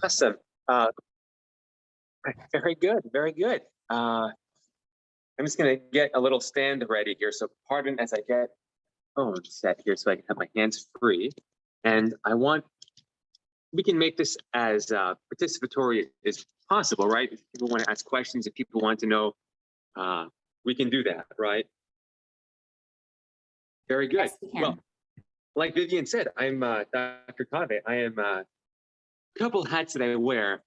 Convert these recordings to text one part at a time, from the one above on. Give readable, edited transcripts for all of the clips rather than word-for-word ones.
Awesome. Very good. Very good. I'm just going to get a little stand ready here. So pardon as I get phone set here so I can have my hands free. And we can make this as participatory as possible, right? If people want to ask questions, if people want to know, we can do that, right? Very good. Yes, we can. Well, like Vivian said, I'm Dr. Kaveh. I am a couple hats that I wear.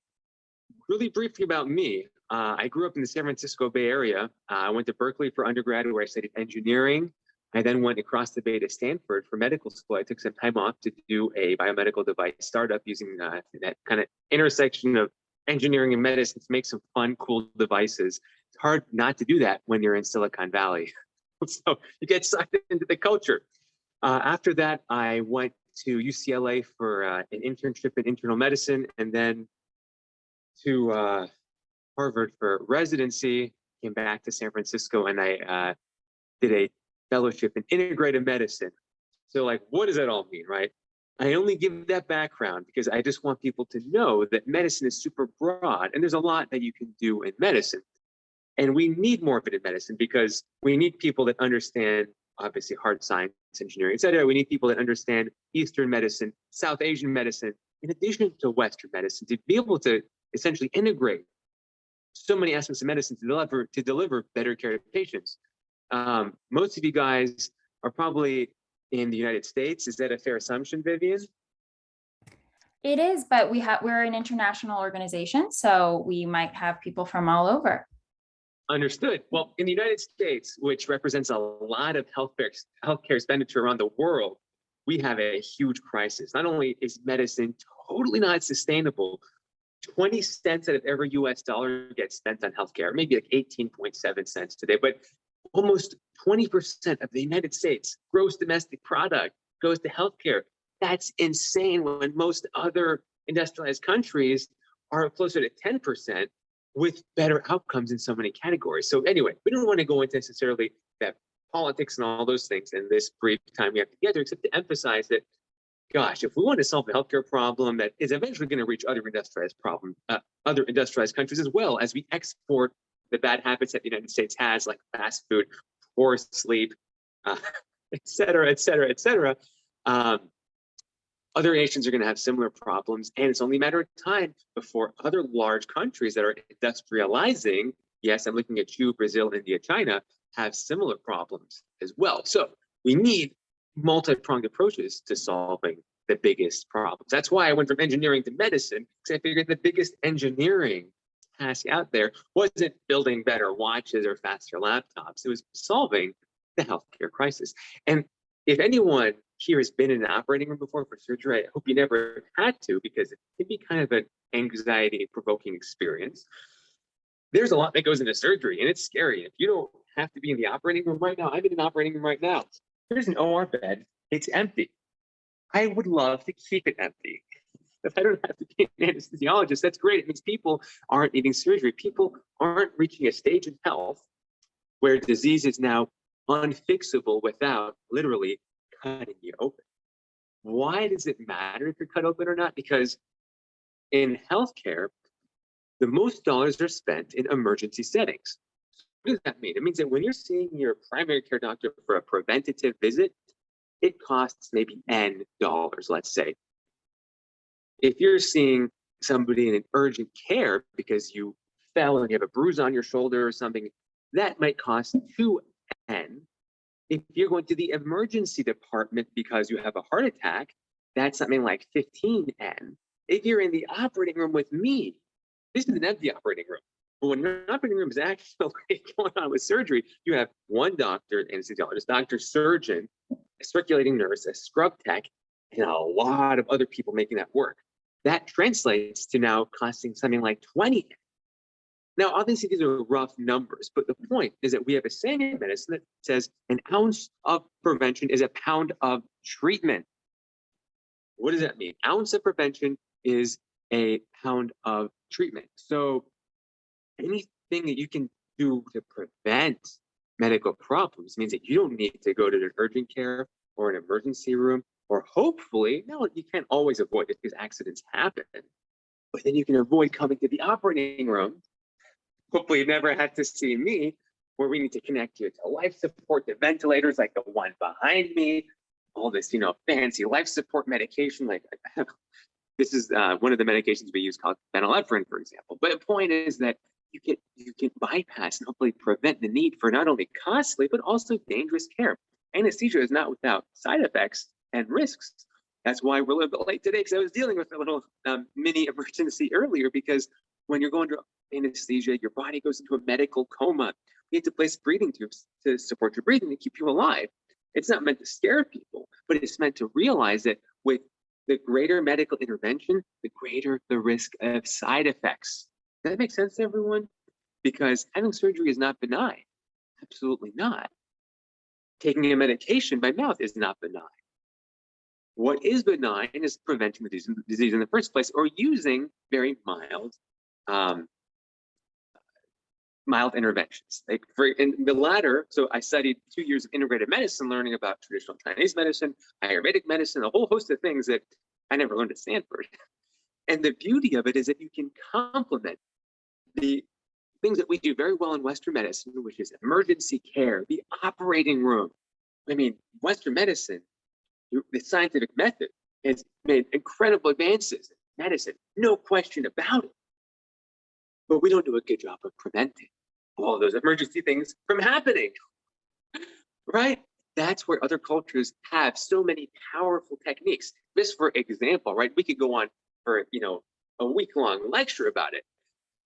Really briefly about me, I grew up in the San Francisco Bay Area. I went to Berkeley for undergrad where I studied engineering. I then went across the bay to Stanford for medical school. I took some time off to do a biomedical device startup using that kind of intersection of engineering and medicine to make some fun, cool devices. It's hard not to do that when you're in Silicon Valley. So you get sucked into the culture. After that, I went to UCLA for an internship in internal medicine, and then to Harvard for residency, came back to San Francisco, and I did a fellowship in integrative medicine. So like, what does that all mean, right? I only give that background because I just want people to know that medicine is super broad, and there's a lot that you can do in medicine. And we need more of it in medicine because we need people that understand, obviously, hard science, engineering, et cetera. We need people that understand Eastern medicine, South Asian medicine, in addition to Western medicine, to be able to essentially integrate so many aspects of medicine to deliver better care to patients. Most of you guys are probably in the United States. Is that a fair assumption, Vivian? It is, but we're an international organization, so we might have people from all over. Understood. Well, in the United States, which represents a lot of healthcare expenditure around the world, we have a huge crisis. Not only is medicine totally not sustainable, 20 cents out of every US dollar gets spent on healthcare, maybe like 18.7 cents today, but almost 20% of the United States gross domestic product goes to healthcare. That's insane when most other industrialized countries are closer to 10% with better outcomes in so many categories. So anyway, we don't want to go into necessarily that politics and all those things in this brief time we have together, except to emphasize that, gosh, if we want to solve a healthcare problem that is eventually going to reach other industrialized countries, as well as we export the bad habits that the United States has, like fast food, poor sleep, et cetera, et cetera, et cetera. Other nations are going to have similar problems, and it's only a matter of time before other large countries that are industrializing, yes, I'm looking at you, Brazil, India, China, have similar problems as well. So we need multi-pronged approaches to solving the biggest problems. That's why I went from engineering to medicine, because I figured the biggest engineering task out there wasn't building better watches or faster laptops. It was solving the healthcare crisis. And if anyone here has been in an operating room before for surgery, I hope you never had to, because it can be kind of an anxiety-provoking experience. There's a lot that goes into surgery, and it's scary. If you don't have to be in the operating room right now, I'm in an operating room right now. Here's an OR bed. It's empty. I would love to keep it empty. If I don't have to be an anesthesiologist, that's great. It means people aren't needing surgery. People aren't reaching a stage in health where disease is now unfixable without literally cutting you open. Why does it matter if you're cut open or not? Because in healthcare, the most dollars are spent in emergency settings. What does that mean? It means that when you're seeing your primary care doctor for a preventative visit, it costs maybe N dollars, let's say. If you're seeing somebody in an urgent care because you fell and you have a bruise on your shoulder or something, that might cost 2N. If you're going to the emergency department because you have a heart attack, that's something like 15N. If you're in the operating room with me, this is an empty operating room. But when an operating room is actually going on with surgery, you have one doctor, anesthesiologist, doctor, surgeon, a circulating nurse, a scrub tech, and a lot of other people making that work. That translates to now costing something like 20. Now, obviously, these are rough numbers, but the point is that we have a saying in medicine that says an ounce of prevention is a pound of treatment. What does that mean? Ounce of prevention is a pound of treatment. So anything that you can do to prevent medical problems means that you don't need to go to an urgent care or an emergency room, or hopefully, no, you can't always avoid it because accidents happen. but then you can avoid coming to the operating room. Hopefully you never had to see me, where we need to connect you to life support, to ventilators like the one behind me, all this, fancy life support medication. Like this is one of the medications we use called phenylephrine, for example. But the point is that you can bypass and hopefully prevent the need for not only costly, but also dangerous care. Anesthesia is not without side effects and risks. That's why we're a little bit late today, because I was dealing with a little mini emergency earlier, because when you're going to anesthesia, your body goes into a medical coma. You have to place breathing tubes to support your breathing to keep you alive. It's not meant to scare people, but it's meant to realize that with the greater medical intervention, the greater the risk of side effects. Does that make sense to everyone? Because having surgery is not benign. Absolutely not. Taking a medication by mouth is not benign. What is benign is preventing the disease in the first place, or using very mild interventions. Like in the latter, so I studied 2 years of integrative medicine, learning about traditional Chinese medicine, Ayurvedic medicine, a whole host of things that I never learned at Stanford. And the beauty of it is that you can complement the things that we do very well in Western medicine, which is emergency care, the operating room. I mean, Western medicine, the scientific method has made incredible advances in medicine, no question about it. But we don't do a good job of preventing all of those emergency things from happening, right? That's where other cultures have so many powerful techniques. Just for example, right? We could go on for, a week-long lecture about it.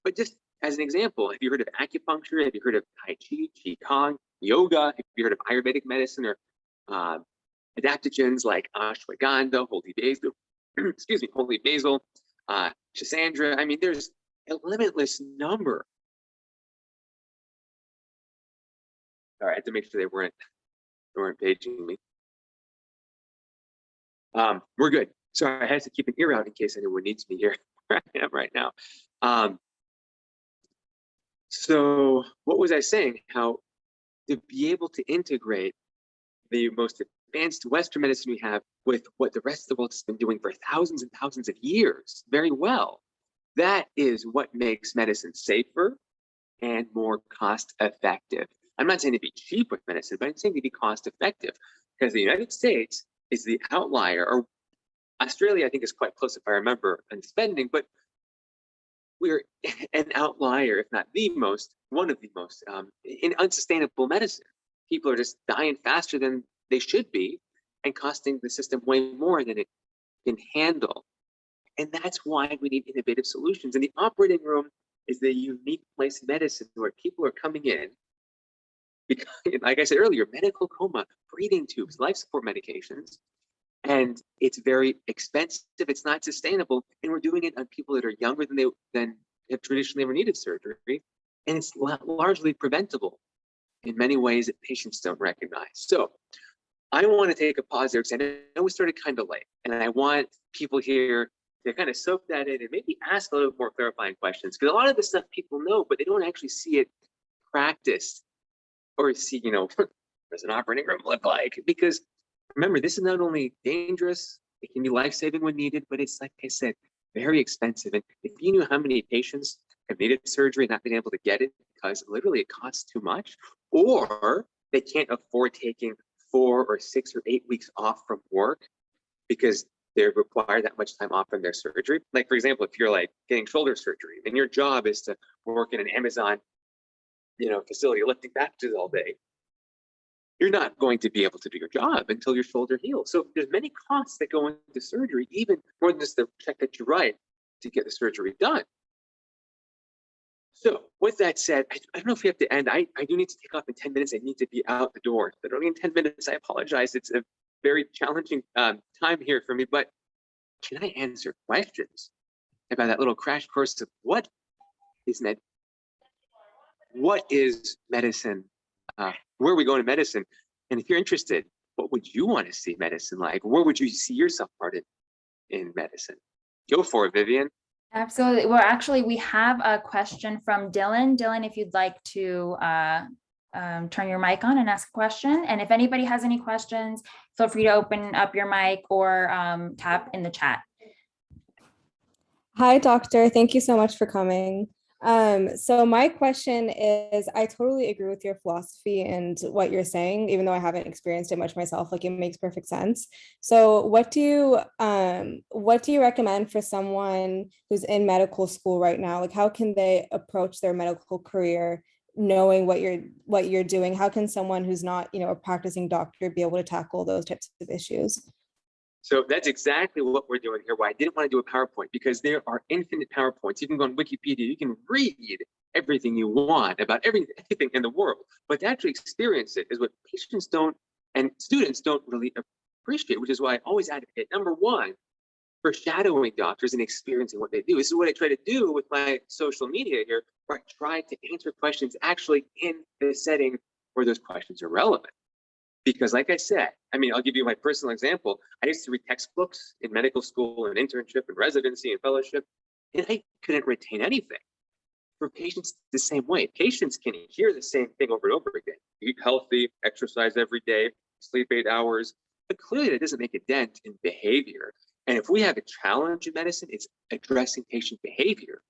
But just as an example, have you heard of acupuncture? Have you heard of Tai Chi, Qigong, yoga? Have you heard of Ayurvedic medicine or adaptogens like ashwagandha, holy basil, holy basil, Schisandra? I mean, there's a limitless number. All right, I had to make sure they weren't paging me. We're good. Sorry, I had to keep an ear out in case anyone needs me here where I am right now. So what was I saying? How to be able to integrate the most advanced Western medicine we have with what the rest of the world has been doing for thousands and thousands of years very well. That is what makes medicine safer and more cost effective. I'm not saying to be cheap with medicine, but I'm saying to be cost effective, because the United States is the outlier, or Australia, I think, is quite close if I remember, in spending, but we're an outlier, if not one of the most, in unsustainable medicine. People are just dying faster than they should be and costing the system way more than it can handle. And that's why we need innovative solutions. And the operating room is the unique place in medicine where people are coming in, because, like I said earlier, medical coma, breathing tubes, life support medications, and it's very expensive. It's not sustainable, and we're doing it on people that are younger than have traditionally ever needed surgery, and it's largely preventable in many ways that patients don't recognize. So I want to take a pause there, because I know we started kind of late, and I want people here to kind of soak that in and maybe ask a little more clarifying questions, because a lot of this stuff people know, but they don't actually see it practiced or see, what does an operating room look like? Because remember, this is not only dangerous, it can be life-saving when needed, but it's, like I said, very expensive. And if you knew how many patients have needed surgery and not been able to get it because literally it costs too much, or they can't afford taking 4 or 6 or 8 weeks off from work because they require that much time off from their surgery. Like, for example, if you're like getting shoulder surgery and your job is to work in an Amazon, facility lifting packages all day, you're not going to be able to do your job until your shoulder heals. So there's many costs that go into surgery, even more than just the check that you write to get the surgery done. So with that said, I don't know if we have to end. I do need to take off in 10 minutes. I need to be out the door, but only in 10 minutes. I apologize. It's a very challenging time here for me, but can I answer questions about that little crash course of what is medicine? Where are we going to medicine? And if you're interested, what would you want to see medicine like? Where would you see yourself part in medicine? Go for it, Vivian. Absolutely. Well, actually, we have a question from Dylan. Dylan, if you'd like to turn your mic on and ask a question. And if anybody has any questions, feel free to open up your mic or tap in the chat. Hi, doctor. Thank you so much for coming. So my question is, I totally agree with your philosophy and what you're saying, even though I haven't experienced it much myself, like it makes perfect sense. So what do you recommend for someone who's in medical school right now? Like how can they approach their medical career knowing what you're doing? How can someone who's not, a practicing doctor be able to tackle those types of issues? So that's exactly what we're doing here. Why I didn't want to do a PowerPoint, because there are infinite PowerPoints. You can go on Wikipedia, you can read everything you want about everything in the world, but to actually experience it is what patients don't and students don't really appreciate, which is why I always advocate, number one, for shadowing doctors and experiencing what they do. This is what I try to do with my social media here, where I try to answer questions actually in the setting where those questions are relevant. Because like I said, I'll give you my personal example. I used to read textbooks in medical school and internship and residency and fellowship, and I couldn't retain anything. For patients, the same way. Patients can hear the same thing over and over again. Eat healthy, exercise every day, sleep 8 hours, but clearly that doesn't make a dent in behavior. And if we have a challenge in medicine, it's addressing patient behavior.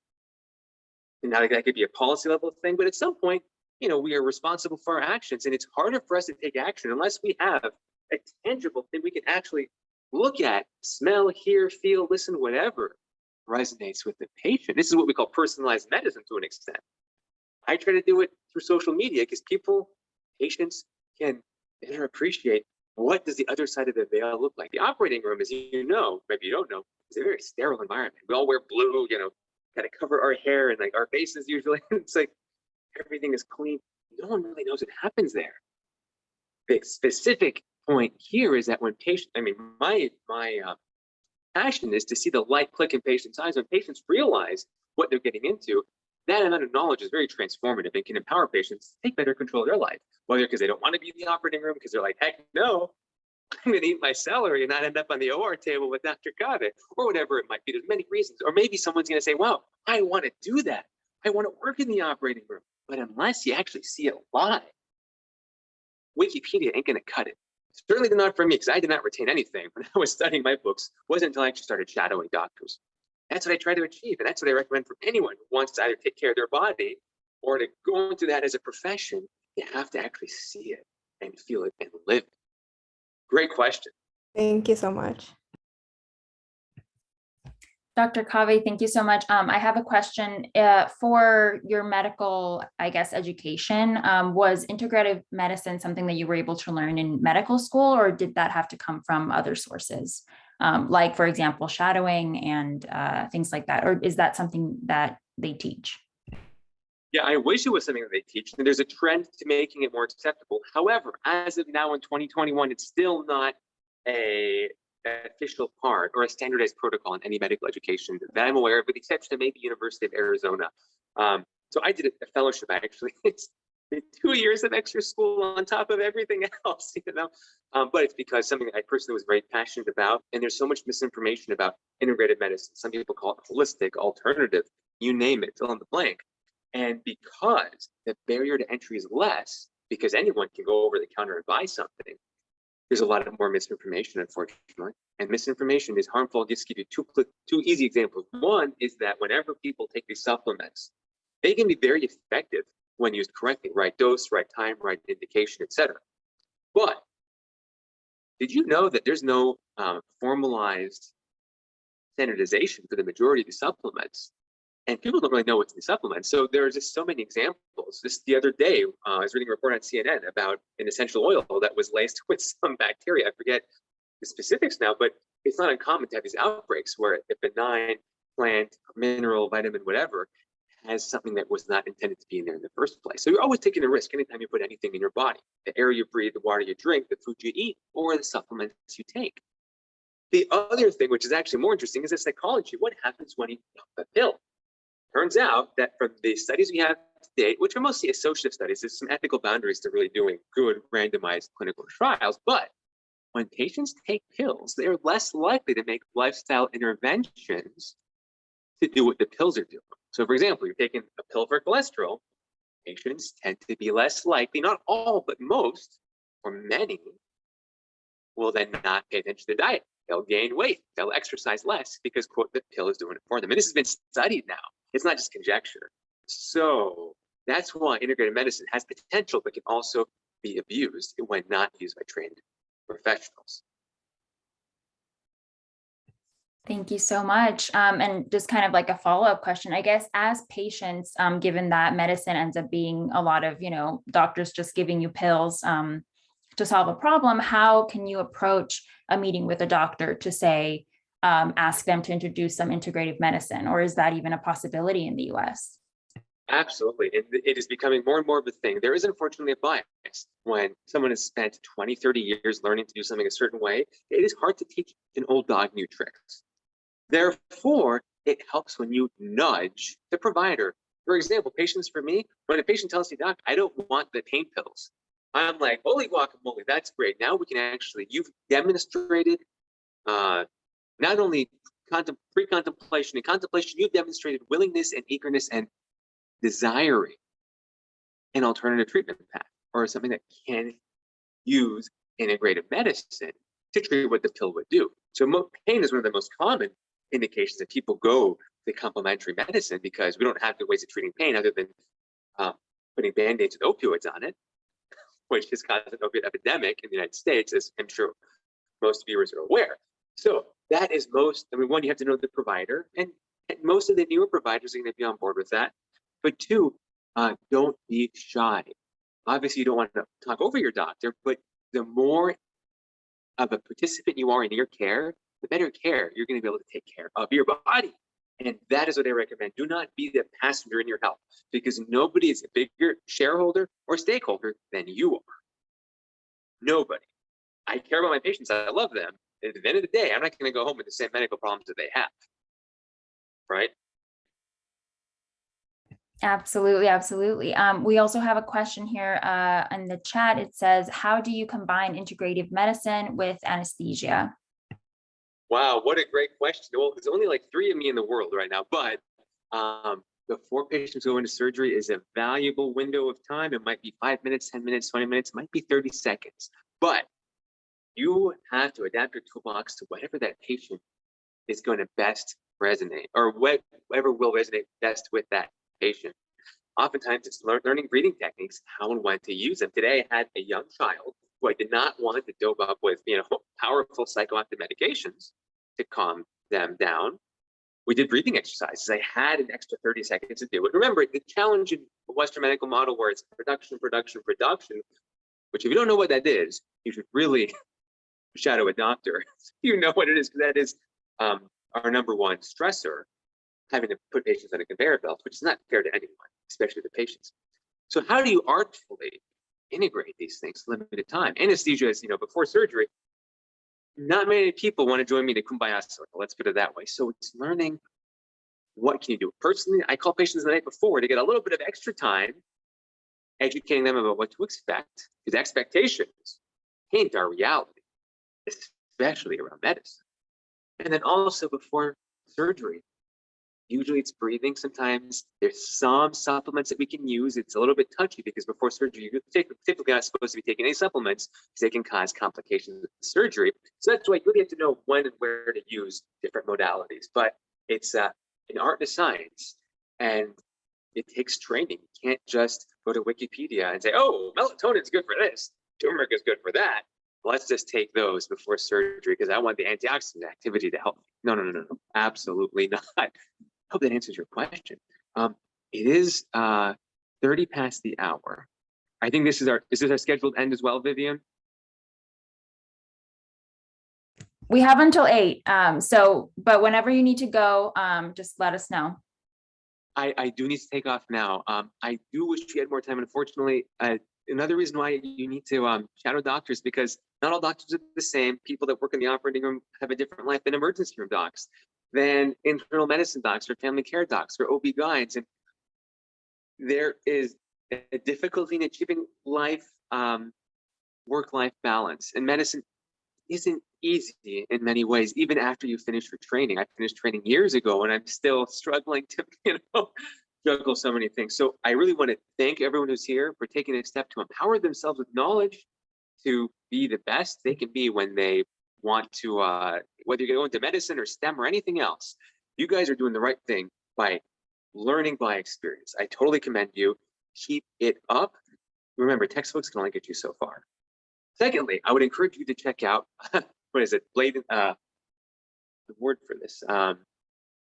And now that could be a policy level thing, but at some point, we are responsible for our actions, and it's harder for us to take action unless we have a tangible thing we can actually look at, smell, hear, feel, listen, whatever resonates with the patient. This is what we call personalized medicine to an extent. I try to do it through social media because patients can better appreciate what does the other side of the veil look like. The operating room, as maybe you don't know, is a very sterile environment. We all wear blue, kind of cover our hair and like our faces usually. It's like everything is clean. No one really knows what happens there. The specific point here is that when my passion is to see the light click in patients' eyes. When patients realize what they're getting into, that amount of knowledge is very transformative and can empower patients to take better control of their life, whether because they don't want to be in the operating room, because they're like, heck no, I'm going to eat my celery and not end up on the OR table with Dr. Kaveh, or whatever it might be. There's many reasons. Or maybe someone's going to say, wow, I want to do that. I want to work in the operating room. But unless you actually see it live, Wikipedia ain't going to cut it. Certainly not for me, because I did not retain anything when I was studying my books. It wasn't until I actually started shadowing doctors. That's what I try to achieve. And that's what I recommend for anyone who wants to either take care of their body or to go into that as a profession. You have to actually see it and feel it and live it. Great question. Thank you so much. Dr. Kaveh, thank you so much. I have a question for your medical, education. Was integrative medicine something that you were able to learn in medical school, or did that have to come from other sources? Like, for example, shadowing and things like that, or is that something that they teach? Yeah, I wish it was something that they teach. And there's a trend to making it more acceptable. However, as of now in 2021, it's still not an official part or a standardized protocol in any medical education that I'm aware of, with the exception of maybe University of Arizona. So I did a fellowship, actually. It's 2 years of extra school on top of everything else, but it's because something I personally was very passionate about. And there's so much misinformation about integrative medicine. Some people call it holistic, alternative, you name it, fill in the blank. And because the barrier to entry is less, because anyone can go over the counter and buy something, there's a lot of more misinformation, unfortunately. And misinformation is harmful. I'll just give you two easy examples. One is that whenever people take these supplements, they can be very effective when used correctly, right dose, right time, right indication, etc. But did you know that there's no formalized standardization for the majority of the supplements? And people don't really know what's in the supplements. So there are just so many examples. Just the other day, I was reading a report on CNN about an essential oil that was laced with some bacteria. I forget the specifics now, but it's not uncommon to have these outbreaks where a benign plant, mineral, vitamin, whatever, has something that was not intended to be in there in the first place. So you're always taking a risk anytime you put anything in your body: the air you breathe, the water you drink, the food you eat, or the supplements you take. The other thing, which is actually more interesting, is the psychology. What happens when you pop a pill? Turns out that from the studies we have to date, which are mostly associative studies, there's some ethical boundaries to really doing good randomized clinical trials. But when patients take pills, they are less likely to make lifestyle interventions to do what the pills are doing. So, for example, you're taking a pill for cholesterol, patients tend to be less likely, not all, but most, or many, will then not pay attention to the diet. they'll gain weight, they'll exercise less because, quote, the pill is doing it for them. And this has been studied now. It's not just conjecture. So that's why integrative medicine has potential, but can also be abused when not used by trained professionals. Thank you so much. And just kind of like a follow-up question, I guess, as patients, given that medicine ends up being a lot of, doctors just giving you pills to solve a problem, how can you approach a meeting with a doctor to say, ask them to introduce some integrative medicine, or is that even a possibility in the US? Absolutely. It is becoming more and more of a thing. There is unfortunately a bias when someone has spent 20, 30 years learning to do something a certain way. It is hard to teach an old dog new tricks. Therefore, it helps when you nudge the provider. For example, patients for me, when a patient tells me, doc, I don't want the pain pills, I'm like, holy guacamole, that's great. Now we can actually, you've demonstrated not only pre-contemplation and contemplation, you've demonstrated willingness and eagerness and desiring an alternative treatment path or something that can use integrative medicine to treat what the pill would do. So pain is one of the most common indications that people go to complementary medicine because we don't have good ways of treating pain other than putting band-aids with opioids on it, which has caused an opioid epidemic in the United States, as I'm sure most viewers are aware. So that is one, you have to know the provider, and most of the newer providers are going to be on board with that. But two, don't be shy. Obviously, you don't want to talk over your doctor, but the more of a participant you are in your care, the better care you're going to be able to take care of your body. And that is what I recommend. Do not be the passenger in your health, because nobody is a bigger shareholder or stakeholder than you are. Nobody. I care about my patients. I love them. And at the end of the day, I'm not going to go home with the same medical problems that they have. Right? Absolutely, absolutely. We also have a question here in the chat. It says, how do you combine integrative medicine with anesthesia? Wow, what a great question. Well, there's only like 3 of me in the world right now, but before patients go into surgery is a valuable window of time. It might be 5 minutes, 10 minutes, 20 minutes, it might be 30 seconds, but you have to adapt your toolbox to whatever that patient is going to best resonate, or whatever will resonate best with that patient. Oftentimes it's learning breathing techniques, how and when to use them. Today I had a young child who I did not want to dope up with, powerful psychoactive medications to calm them down. We did breathing exercises. I had an extra 30 seconds to do it. Remember, the challenge in the Western medical model where it's production, which if you don't know what that is, you should really shadow a doctor. You know what it is, because that is our number one stressor, having to put patients on a conveyor belt, which is not fair to anyone, especially the patients. So how do you artfully integrate these things limited time? Anesthesia is, before surgery, not many people want to join me in a kumbaya circle, let's put it that way. So it's learning, what can you do? Personally, I call patients the night before to get a little bit of extra time, educating them about what to expect, because expectations paint our reality, especially around medicine. And then also before surgery, usually it's breathing. Sometimes there's some supplements that we can use. It's a little bit touchy because before surgery, you're typically not supposed to be taking any supplements because they can cause complications with surgery. So that's why you really have to know when and where to use different modalities. But it's an art and a science, and it takes training. You can't just go to Wikipedia and say, oh, melatonin is good for this, turmeric is good for that. Let's just take those before surgery because I want the antioxidant activity to help me. No, absolutely not. I hope that answers your question. It is 30 past the hour. I think is this our scheduled end as well, Vivian? We have until 8. But whenever you need to go, just let us know. I do need to take off now. I do wish we had more time. Unfortunately, another reason why you need to shadow doctors, because not all doctors are the same. People that work in the operating room have a different life than emergency room docs, than internal medicine docs or family care docs or OB-GYNs. And there is a difficulty in achieving work-life balance. And medicine isn't easy in many ways, even after you finish your training. I finished training years ago and I'm still struggling to, juggle so many things. So I really want to thank everyone who's here for taking a step to empower themselves with knowledge to be the best they can be when they want to, whether you're going to medicine or STEM or anything else, you guys are doing the right thing by learning by experience. I totally commend you. Keep it up. Remember, textbooks can only get you so far. Secondly, I would encourage you to check out, what is it? The word for this,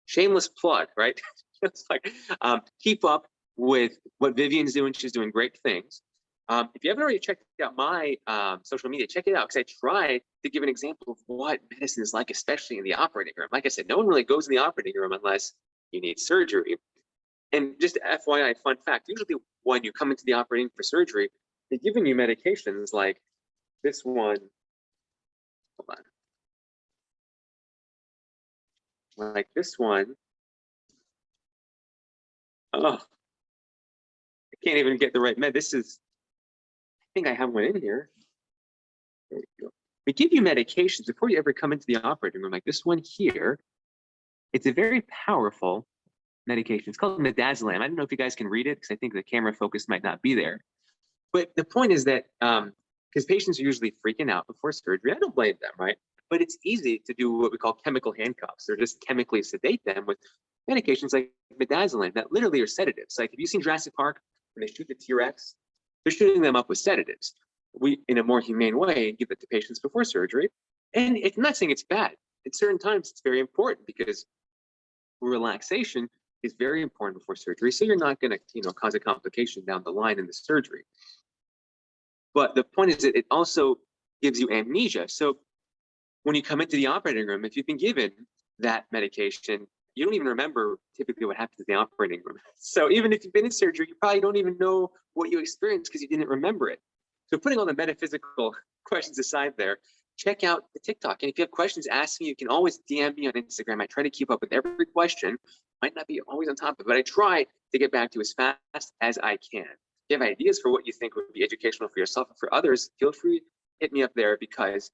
shameless plug, right? It's like, keep up with what Vivian's doing. She's doing great things. If you haven't already checked out my social media, check it out, because I try to give an example of what medicine is like, especially in the operating room. Like I said, no one really goes in the operating room unless you need surgery. And just FYI, fun fact, usually when you come into the operating room for surgery, they're giving you medications like this one. Hold on. Like this one. Oh, I can't even get the right med. This is, I think I have one in here. There we go. We give you medications before you ever come into the operating room, like this one here. It's a very powerful medication. It's called midazolam. I don't know if you guys can read it because I think the camera focus might not be there. But the point is that, because patients are usually freaking out before surgery, I don't blame them, right? But it's easy to do what we call chemical handcuffs, or just chemically sedate them with medications like midazolam that literally are sedatives. Like, have you seen Jurassic Park when they shoot the T-Rex? They're shooting them up with sedatives. We, in a more humane way, give it to patients before surgery. And I'm not saying it's bad. At certain times, it's very important because relaxation is very important before surgery. So you're not going to, cause a complication down the line in the surgery. But the point is that it also gives you amnesia. So when you come into the operating room, if you've been given that medication, you don't even remember typically what happens in the operating room. So even if you've been in surgery, you probably don't even know what you experienced because you didn't remember it. So putting all the metaphysical questions aside there, check out the TikTok. And if you have questions, ask me. You can always DM me on Instagram. I try to keep up with every question. Might not be always on top of it, but I try to get back to you as fast as I can. If you have ideas for what you think would be educational for yourself and for others, feel free to hit me up there, because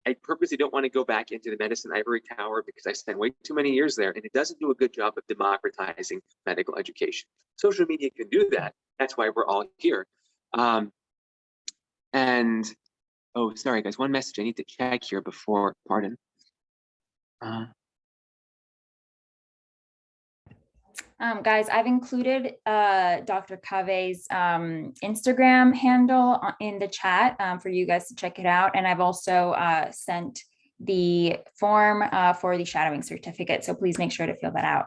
I purposely don't want to go back into the medicine ivory tower because I spent way too many years there, and it doesn't do a good job of democratizing medical education. Social media can do that. That's why we're all here. And oh, sorry guys, one message I need to check here before, pardon. Guys, I've included Dr. Kaveh's Instagram handle in the chat for you guys to check it out. And I've also sent the form for the shadowing certificate. So please make sure to fill that out.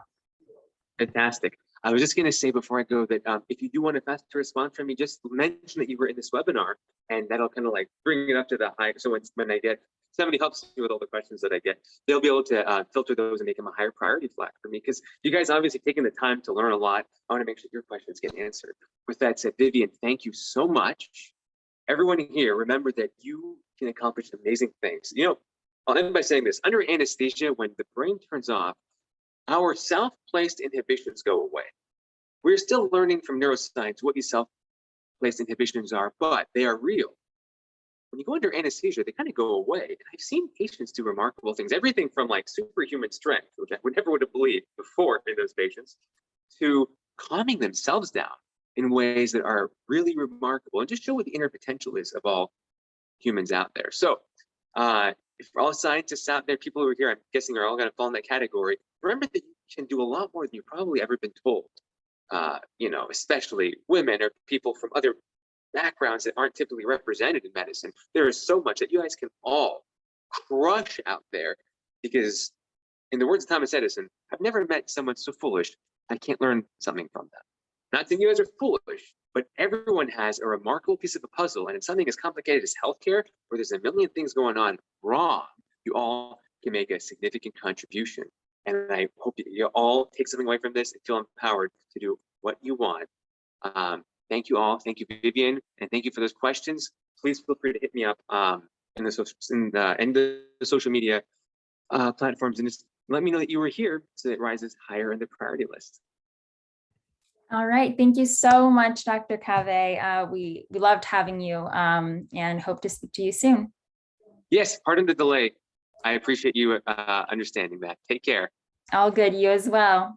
Fantastic. I was just going to say before I go that if you do want a faster response from me, just mention that you were in this webinar, and that'll kind of like bring it up to the high. So when I get somebody helps me with all the questions that I get, they'll be able to filter those and make them a higher priority flag for me, because you guys obviously taking the time to learn a lot. I want to make sure your questions get answered. With that said, Vivian, thank you so much. Everyone here, remember that you can accomplish amazing things. I'll end by saying this: under anesthesia, when the brain turns off, our self-placed inhibitions go away. We're still learning from neuroscience what these self-placed inhibitions are, but they are real. When you go under anesthesia, they kind of go away. And I've seen patients do remarkable things, everything from like superhuman strength, which I never would have believed before in those patients, to calming themselves down in ways that are really remarkable and just show what the inner potential is of all humans out there. So if for all scientists out there, people who are here, I'm guessing are all going to fall in that category. Remember that you can do a lot more than you've probably ever been told. Especially women or people from other backgrounds that aren't typically represented in medicine. There is so much that you guys can all crush out there, because in the words of Thomas Edison, I've never met someone so foolish I can't learn something from them. Not saying you guys are foolish, but everyone has a remarkable piece of a puzzle, and in something as complicated as healthcare, where there's a million things going on wrong, you all can make a significant contribution. And I hope you all take something away from this and feel empowered to do what you want. Thank you all. Thank you, Vivian, and thank you for those questions. Please feel free to hit me up in the social media platforms, and just let me know that you were here so that it rises higher in the priority list. All right. Thank you so much, Dr. Kaveh. We loved having you and hope to speak to you soon. Yes, pardon the delay. I appreciate you understanding that. Take care. All good. You as well.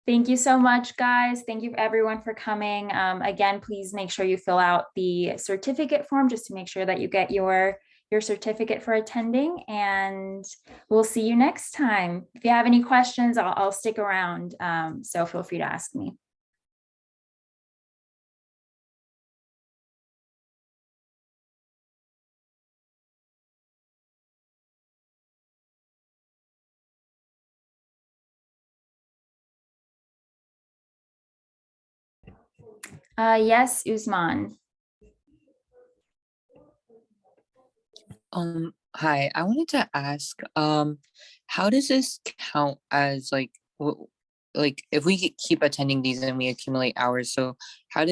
Thank you so much, guys. Thank you everyone for coming. Again, please make sure you fill out the certificate form just to make sure that you get your your certificate for attending, and we'll see you next time. If you have any questions, I'll stick around, so feel free to ask me. Yes, Usman. Hi, I wanted to ask, how does this count as like if we keep attending these and we accumulate hours, so how does